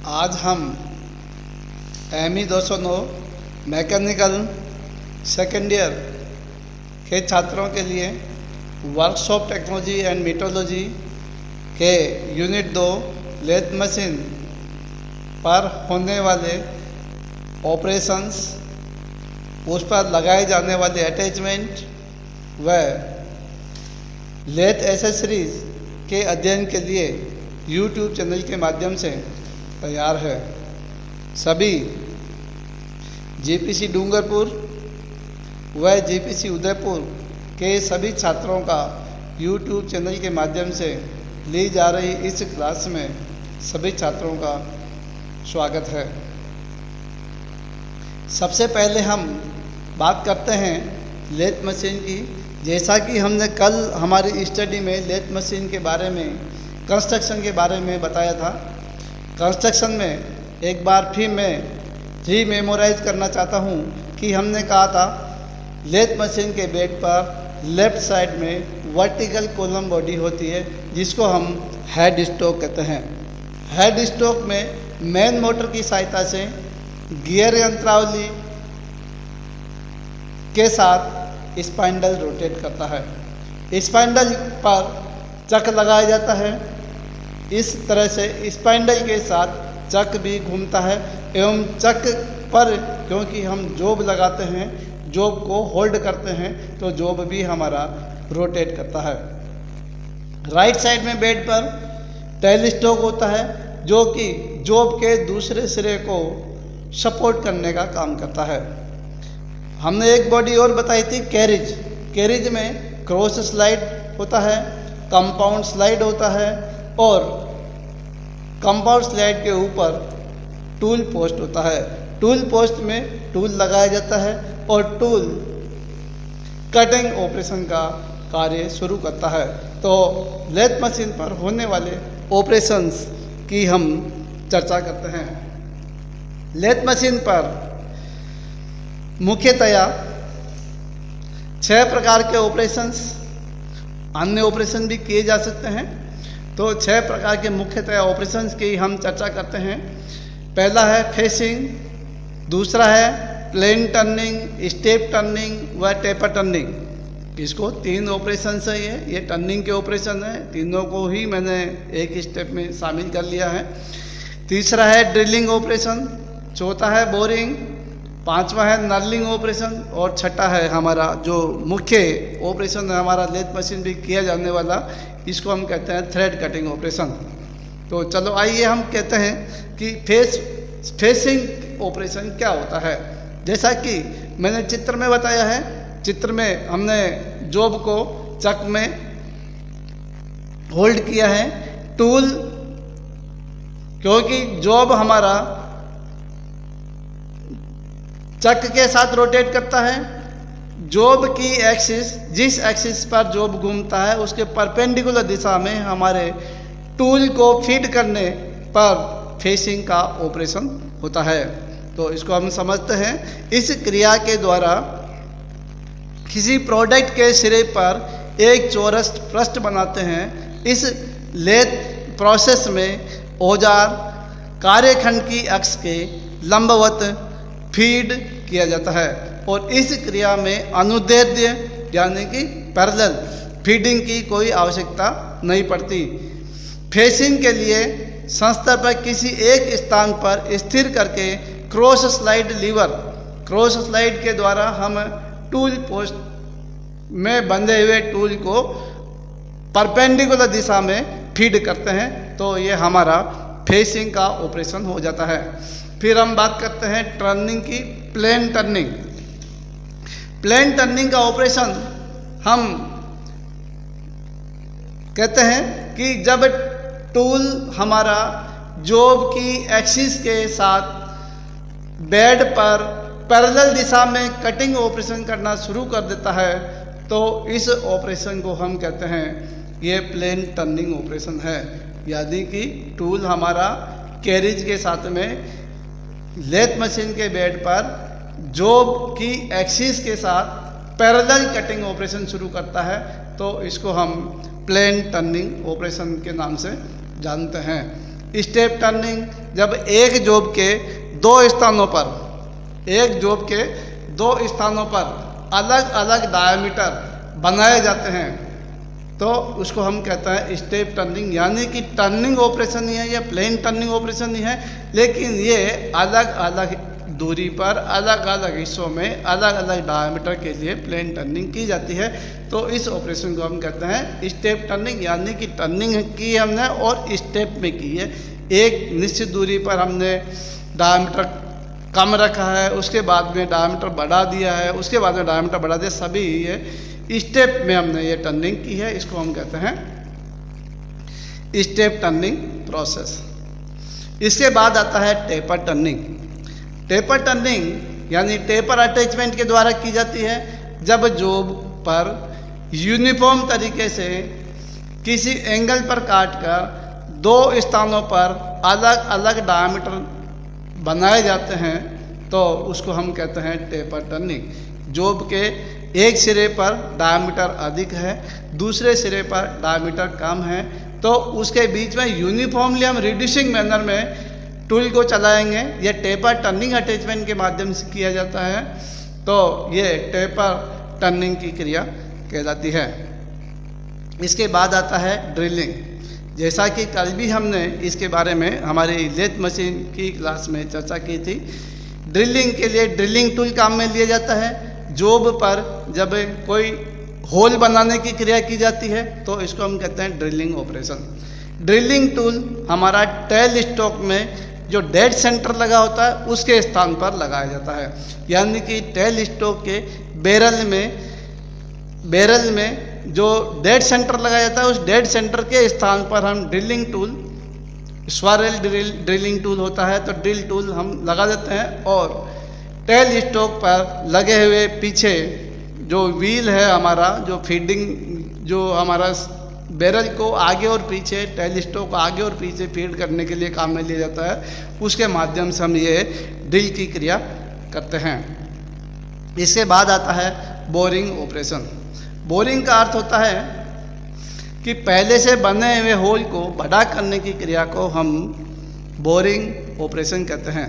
आज हम ME 209 mechanical second year के छात्रों के लिए वर्कशॉप टेक्नोलॉजी एंड मीटरोलॉजी के यूनिट 2 लेथ मशीन पर होने वाले ऑपरेशंस, उस पर लगाए जाने वाले अटैचमेंट व लेथ एसेसरीज के अध्ययन के लिए YouTube चैनल के माध्यम से तैयार है। सभी JPC डूंगरपुर व JPC उदयपुर के सभी छात्रों का YouTube चैनल के माध्यम से ली जा रही इस क्लास में सभी छात्रों का स्वागत है। सबसे पहले हम बात करते हैं लेथ मशीन की। जैसा कि हमने कल हमारी स्टडी में लेथ मशीन के बारे में, कंस्ट्रक्शन के बारे में बताया था। कंस्ट्रक्शन में एक बार फिर मैं रीमेमोराइज करना चाहता हूँ कि हमने कहा था लेथ मशीन के बेड पर लेफ्ट साइड में वर्टिकल कॉलम बॉडी होती है जिसको हम हेड स्टॉक कहते हैं। हेड स्टॉक में मेन मोटर की सहायता से गियर यंत्रावली के साथ स्पाइंडल रोटेट करता है। स्पाइंडल पर चक लगाया जाता है। इस तरह से स्पाइंडल के साथ चक भी घूमता है एवं चक पर क्योंकि हम जॉब लगाते हैं, जॉब को होल्ड करते हैं, तो जॉब भी हमारा रोटेट करता है। राइट साइड में बेड पर टेल स्टॉक होता है जो कि जॉब के दूसरे सिरे को सपोर्ट करने का काम करता है। हमने एक बॉडी और बताई थी कैरिज। कैरिज में क्रॉस स्लाइड होता है, कंपाउंड स्लाइड होता है और कंपाउंड स्लाइड के ऊपर टूल पोस्ट होता है। टूल पोस्ट में टूल लगाया जाता है और टूल कटिंग ऑपरेशन का कार्य शुरू करता है। तो लेथ मशीन पर होने वाले ऑपरेशंस की हम चर्चा करते हैं। लेथ मशीन पर मुख्यतया 6 प्रकार के ऑपरेशंस, अन्य ऑपरेशन भी किए जा सकते हैं। तो 6 प्रकार के मुख्यतया ऑपरेशंस की हम चर्चा करते हैं। पहला है फेसिंग, दूसरा है प्लेन टर्निंग, स्टेप टर्निंग व टेपर टर्निंग। इसको 3 ऑपरेशंस है। ये टर्निंग के ऑपरेशन है। तीनों को ही मैंने एक स्टेप में शामिल कर लिया है। तीसरा है ड्रिलिंग ऑपरेशन, चौथा है बोरिंग, पांचवा है नर्लिंग ऑपरेशन और छठा है हमारा जो मुख्य ऑपरेशन है हमारा लेथ मशीन भी किया जाने वाला, इसको हम कहते हैं थ्रेड कटिंग ऑपरेशन। तो चलो आइए हम कहते हैं कि फेसिंग ऑपरेशन क्या होता है। जैसा कि मैंने चित्र में बताया है, चित्र में हमने जॉब को चक में होल्ड किया है। टूल, क्योंकि जॉब हमारा चक के साथ रोटेट करता है, जॉब की एक्सिस, जिस एक्सिस पर जॉब घूमता है उसके परपेंडिकुलर दिशा में हमारे टूल को फीड करने पर फेसिंग का ऑपरेशन होता है। तो इसको हम समझते हैं। इस क्रिया के द्वारा किसी प्रोडक्ट के सिरे पर एक चौरस पृष्ठ बनाते हैं। इस लेथ प्रोसेस में औजार कार्यखंड की अक्ष के लंबवत फीड किया जाता है और इस क्रिया में अनुदैर्ध्य यानी कि पैरेलल फीडिंग की कोई आवश्यकता नहीं पड़ती। फेसिंग के लिए संस्था पर किसी एक स्थान पर स्थिर करके cross slide lever, cross slide के द्वारा हम टूल पोस्ट में बंधे हुए टूल को परपेंडिकुलर दिशा में फीड करते हैं। तो ये हमारा फेसिंग का ऑपरेशन हो जाता है। फिर हम बात करते हैं टर्निंग की, प्लेन टर्निंग। प्लेन टर्निंग का ऑपरेशन हम कहते हैं कि जब टूल हमारा जॉब की एक्सिस के साथ बेड पर पैरेलल दिशा में कटिंग ऑपरेशन करना शुरू कर देता है, तो इस ऑपरेशन को हम कहते हैं ये प्लेन टर्निंग ऑपरेशन है। यानी कि टूल हमारा कैरिज के साथ में लेथ मशीन के बेड पर जॉब की एक्सिस के साथ पैरेलल कटिंग ऑपरेशन शुरू करता है, तो इसको हम प्लेन टर्निंग ऑपरेशन के नाम से जानते हैं। स्टेप टर्निंग, जब एक जॉब के दो स्थानों पर अलग अलग डायमीटर बनाए जाते हैं तो उसको हम कहते हैं स्टेप टर्निंग। यानी कि टर्निंग ऑपरेशन ही है, या प्लेन टर्निंग ऑपरेशन ही है, लेकिन ये अलग अलग दूरी पर अलग अलग हिस्सों में अलग अलग डायमीटर के लिए प्लेन टर्निंग की जाती है। तो इस ऑपरेशन को हम कहते हैं स्टेप टर्निंग। यानी कि टर्निंग की हमने और स्टेप में की है। एक निश्चित दूरी पर हमने डायमीटर कम रखा है, उसके बाद में डायमीटर बढ़ा दिया है, उसके बाद में डायमीटर बढ़ा दिया, सभी ये स्टेप में हमने ये टर्निंग की है। इसको हम कहते हैं स्टेप टर्निंग प्रोसेस। इसके बाद आता है टेपर टर्निंग। टेपर टर्निंग यानी टेपर अटैचमेंट के द्वारा की जाती है, जब जॉब पर यूनिफॉर्म तरीके से किसी एंगल पर काटकर दो स्थानों पर अलग अलग डायमीटर बनाए जाते हैं तो उसको हम कहते हैं टेपर टर्निंग। जॉब के एक सिरे पर डायमीटर अधिक है, दूसरे सिरे पर डायमीटर कम है, तो उसके बीच में यूनिफॉर्मली हम रिड्यूसिंग मैनर में टूल को चलाएंगे। यह टेपर टर्निंग अटैचमेंट के माध्यम से किया जाता है, तो ये टेपर टर्निंग की क्रिया कहलाती है। इसके बाद आता है ड्रिलिंग। जैसा कि कल भी हमने इसके बारे में हमारी लेथ मशीन की क्लास में चर्चा की थी। ड्रिलिंग के लिए ड्रिलिंग टूल काम में लिया जाता है। जॉब पर जब कोई होल बनाने की क्रिया की जाती है तो इसको हम कहते हैं ड्रिलिंग ऑपरेशन। ड्रिलिंग टूल हमारा टेल स्टॉक में जो डेड सेंटर लगा होता है उसके स्थान पर लगाया जाता है। यानी कि टेल स्टॉक के बैरल में जो डेड सेंटर लगाया जाता है उस डेड सेंटर के स्थान पर हम ड्रिलिंग टूल, स्वरल ड्रिलिंग टूल होता है तो ड्रिल टूल हम लगा देते हैं। और टेल स्टॉक पर लगे हुए पीछे जो व्हील है हमारा, जो फीडिंग, जो हमारा बैरल को आगे और पीछे, टेल स्टॉक को आगे और पीछे फीड करने के लिए काम में लिया जाता है, उसके माध्यम से हम ये ड्रिल की क्रिया करते हैं। इसके बाद आता है बोरिंग ऑपरेशन। बोरिंग का अर्थ होता है कि पहले से बने हुए होल को बड़ा करने की क्रिया को हम बोरिंग ऑपरेशन कहते हैं।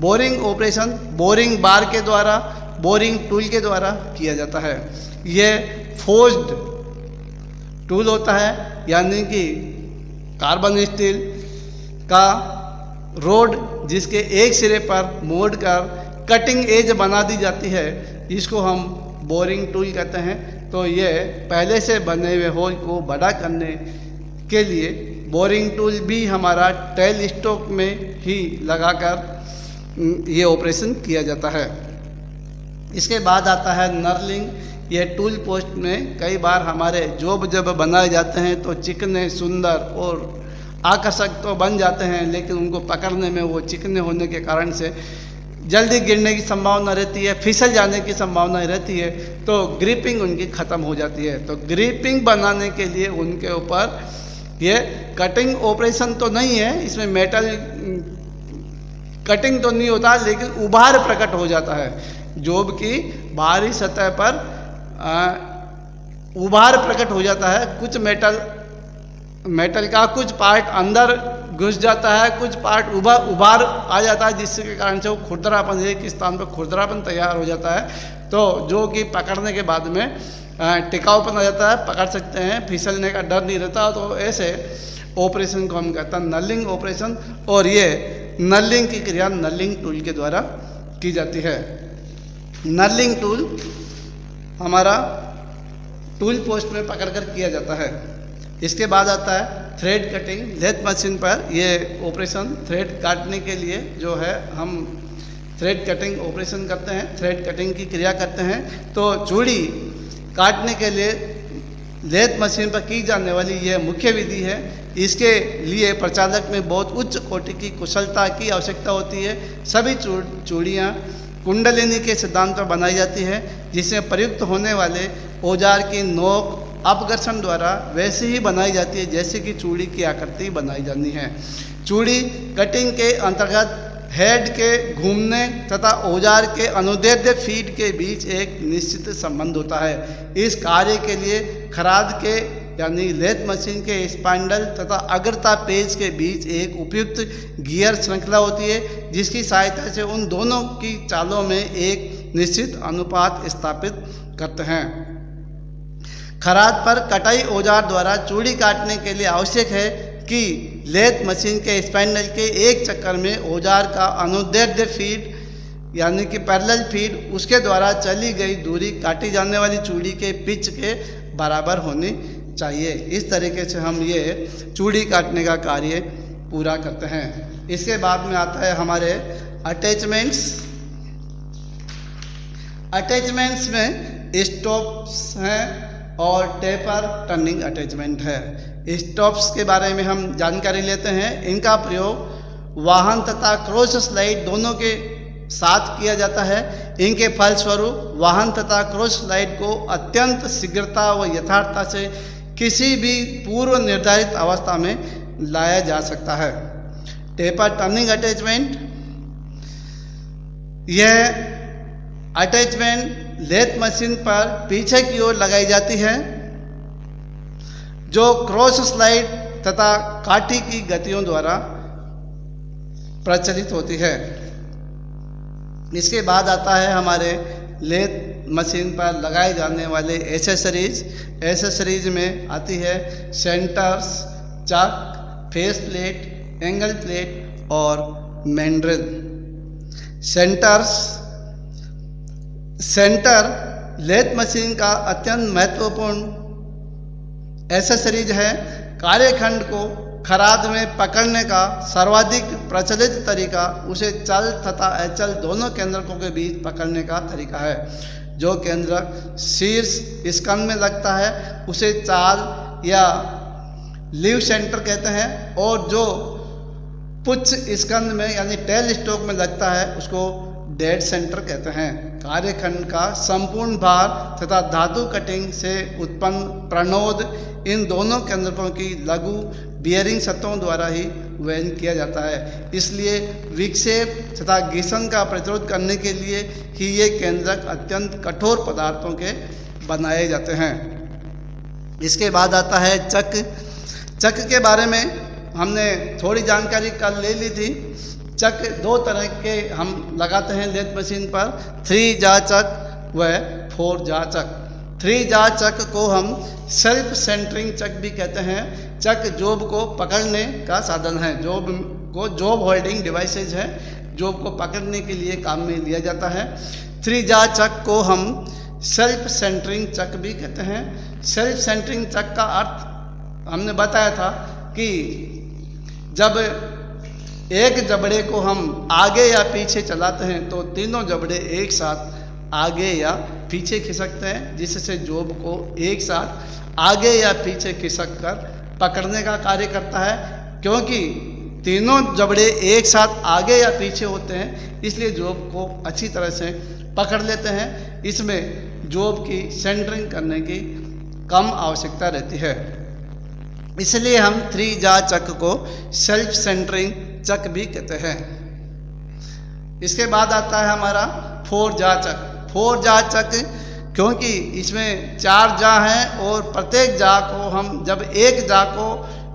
बोरिंग ऑपरेशन बोरिंग बार के द्वारा, बोरिंग टूल के द्वारा किया जाता है। यह फोर्स्ड टूल होता है, यानी कि कार्बन स्टील का रोड जिसके एक सिरे पर मोड़कर कटिंग एज बना दी जाती है, इसको हम बोरिंग टूल कहते हैं। तो ये पहले से बने हुए होल को बड़ा करने के लिए बोरिंग टूल भी हमारा टेल स्टॉक में ही लगाकर ये ऑपरेशन किया जाता है। इसके बाद आता है नर्लिंग। ये टूल पोस्ट में कई बार हमारे जॉब जब बनाए जाते हैं तो चिकने, सुंदर और आकर्षक तो बन जाते हैं, लेकिन उनको पकड़ने में वो चिकने होने के कारण से जल्दी गिरने की संभावना रहती है, फिसल जाने की संभावना रहती है, तो ग्रिपिंग उनकी ख़त्म हो जाती है। तो ग्रिपिंग बनाने के लिए उनके ऊपर ये कटिंग ऑपरेशन तो नहीं है, इसमें मेटल कटिंग तो नहीं होता, लेकिन उभार प्रकट हो जाता है। जॉब की बाहरी सतह पर उभार प्रकट हो जाता है। कुछ मेटल का कुछ पार्ट अंदर घुस जाता है, कुछ पार्ट उभार आ जाता है, जिसके कारण से वो खुरदरापन, एक स्थान पर खुरदरापन तैयार हो जाता है। तो जो कि पकड़ने के बाद में टिकाऊपन आ जाता है, पकड़ सकते हैं, फिसलने का डर नहीं रहता। तो ऐसे ऑपरेशन को हम कहते हैं नलिंग ऑपरेशन। और ये नलिंग की क्रिया नलिंग टूल के द्वारा की जाती है। नलिंग टूल हमारा टूल पोस्ट में पकड़कर किया जाता है। इसके बाद आता है थ्रेड कटिंग। लेथ मशीन पर ये ऑपरेशन थ्रेड काटने के लिए जो है हम थ्रेड कटिंग ऑपरेशन करते हैं, थ्रेड कटिंग की क्रिया करते हैं। तो चूड़ी काटने के लिए लेथ मशीन पर की जाने वाली यह मुख्य विधि है। इसके लिए प्रचालक में बहुत उच्च कोटि की कुशलता की आवश्यकता होती है। सभी चूड़ियाँ कुंडलिनी के सिद्धांत पर बनाई जाती है, जिसमें प्रयुक्त होने वाले औजार की नोक अपघर्षण द्वारा वैसे ही बनाई जाती है जैसे कि चूड़ी की आकृति बनाई जानी है। चूड़ी कटिंग के अंतर्गत हेड के घूमने तथा औजार के अनुदैर्ध्य फीड के बीच एक निश्चित संबंध होता है। इस कार्य के लिए खराद के यानी लेथ मशीन के स्पाइंडल तथा अग्रता पेज के बीच एक उपयुक्त गियर श्रृंखला होती है, जिसकी सहायता से उन दोनों की चालों में एक निश्चित अनुपात स्थापित करते हैं। खराद पर कटाई औजार द्वारा चूड़ी काटने के लिए आवश्यक है कि लेथ मशीन के स्पाइंडल के एक चक्कर में औजार का अनुदैर्ध्य फीड यानी कि पैरेलल फीड उसके द्वारा चली गई दूरी काटी जाने वाली चूड़ी के पिच के बराबर होनी चाहिए। इस तरीके से हम ये चूड़ी काटने का कार्य पूरा करते हैं। इसके बाद में आता है हमारे अटैचमेंट्स। अटैचमेंट्स में स्टॉप्स हैं और टेपर टर्निंग अटैचमेंट है। स्टॉप्स के बारे में हम जानकारी लेते हैं। इनका प्रयोग वाहन तथा क्रॉस स्लाइड दोनों के साथ किया जाता है। इनके फलस्वरूप वाहन तथा क्रॉस स्लाइड को अत्यंत शीघ्रता व यथार्थता से किसी भी पूर्व निर्धारित अवस्था में लाया जा सकता है। टेपर टर्निंग अटैचमेंट, यह अटैचमेंट लेथ मशीन पर पीछे की ओर लगाई जाती है, जो क्रॉस स्लाइड तथा काठी की गतियों द्वारा प्रचलित होती है। इसके बाद आता है हमारे लेथ मशीन पर लगाए जाने वाले एसेसरीज। एसेसरीज में आती है सेंटर्स, चक, फेस प्लेट, एंगल प्लेट और मैंड्रिल। सेंटर लेथ मशीन का अत्यंत महत्वपूर्ण एसेसरीज है। कार्यखंड को खराद में पकड़ने का सर्वाधिक प्रचलित तरीका उसे चल तथा अचल दोनों केंद्रकों के बीच पकड़ने का तरीका है। जो केंद्रक शीर्ष स्कंद में लगता है उसे चाल या लीव सेंटर कहते हैं, और जो पुच्छ स्कंद में यानी टेल स्टॉक में लगता है उसको डेड सेंटर कहते हैं। कार्यखंड का संपूर्ण भार तथा धातु कटिंग से उत्पन्न प्रणोद इन दोनों केंद्रकों की लघु बियरिंग सतहों द्वारा ही वहन किया जाता है। इसलिए विक्षेप तथा घर्षण का प्रतिरोध करने के लिए ही ये केंद्रक अत्यंत कठोर पदार्थों के बनाए जाते हैं। इसके बाद आता है चक। चक के बारे में हमने थोड़ी जानकारी कल ले ली थी। चक दो तरह के हम लगाते हैं लेथ मशीन पर, 3 जा चक व 4 जा चक। 3 जा चक को हम सेल्फ सेंटरिंग चक भी कहते हैं। चक जॉब को पकड़ने का साधन है, जॉब होल्डिंग डिवाइसेज है, जॉब को पकड़ने के लिए काम में लिया जाता है। 3 जा चक को हम सेल्फ सेंटरिंग चक भी कहते हैं। सेल्फ सेंटरिंग चक का अर्थ हमने बताया था कि जब एक जबड़े को हम आगे या पीछे चलाते हैं तो तीनों जबड़े एक साथ आगे या पीछे खिसकते हैं, जिससे जॉब को एक साथ आगे या पीछे खिसक कर पकड़ने का कार्य करता है। क्योंकि तीनों जबड़े एक साथ आगे या पीछे होते हैं, इसलिए जॉब को अच्छी तरह से पकड़ लेते हैं। इसमें जॉब की सेंटरिंग करने की कम आवश्यकता रहती है, इसलिए हम 3 जा चक को सेल्फ सेंटरिंग चक भी कहते हैं। इसके बाद आता है हमारा 4 जा चक। 4 जा चक क्योंकि इसमें 4 जा हैं और प्रत्येक जा को हम जब एक जा को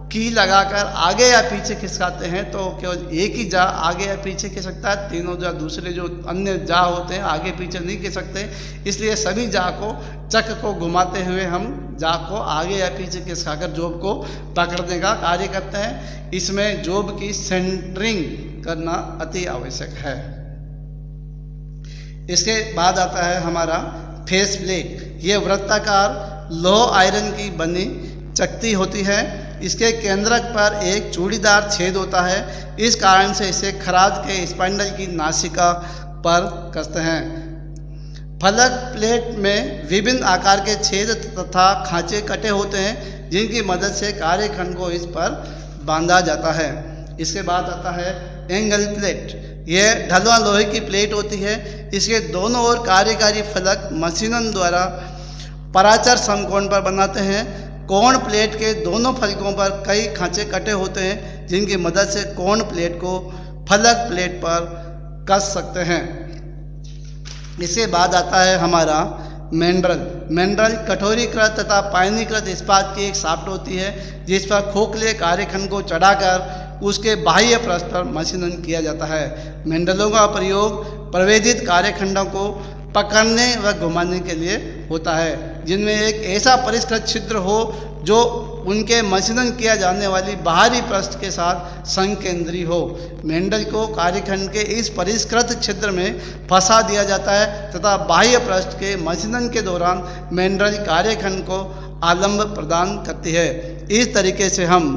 की लगाकर आगे या पीछे खिसकाते हैं तो केवल एक ही जा आगे या पीछे खिसकता है, तीनों जा दूसरे जो अन्य जा होते हैं आगे पीछे नहीं खिसकते। इसलिए सभी जा को चक को घुमाते हुए हम जा को आगे या पीछे खिसकाकर जॉब को पकड़ने का कार्य करते हैं। इसमें जॉब की सेंटरिंग करना अति आवश्यक है। इसके बाद आता है हमारा फेस प्लेट। ये वृत्ताकार लोह आयरन की बनी चकती होती है। इसके केंद्रक पर एक चूड़ीदार छेद होता है। इस कारण से इसे खराद के स्पाइंडल की नासिका पर कसते हैं। फलक प्लेट में विभिन्न आकार के छेद तथा खांचे कटे होते हैं, जिनकी मदद से कार्यखंड को इस पर बांधा जाता है। इसके बाद आता है एंगल प्लेट। यह ढलवा लोहे की प्लेट होती है। इसके दोनों ओर कार्यकारी फलक मशीनों द्वारा पराचर समकोण पर बनाते हैं। कोण प्लेट के दोनों फलकों पर कई खांचे कटे होते हैं, जिनकी मदद से कोण प्लेट को फलक प्लेट पर कस सकते हैं। इसके बाद आता है हमारा मैंड्रिल। मेंडल कठोरीकृत तथा पायनीकृत इस्पात की एक शाफ्ट होती है जिस पर खोखले कार्यखंड को चढ़ाकर उसके बाह्य पृष्ठ पर मशीनन किया जाता है। मेंडलों का प्रयोग प्रवेदित कार्यखंडों को पकड़ने व घुमाने के लिए होता है जिनमें एक ऐसा परिष्कृत छिद्र हो जो उनके मशीनन किया जाने वाली बाहरी पृष्ठ के साथ संकेंद्री हो। मेंडल को कार्यखंड के इस परिष्कृत छिद्र में फंसा दिया जाता है तथा बाह्य पृष्ठ के मशीनन के दौरान मेंडल कार्यखंड को आलंब प्रदान करती है। इस तरीके से हम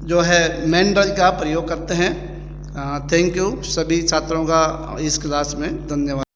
जो है मेंडल का प्रयोग करते हैं। थैंक यू सभी छात्रों का इस क्लास में धन्यवाद।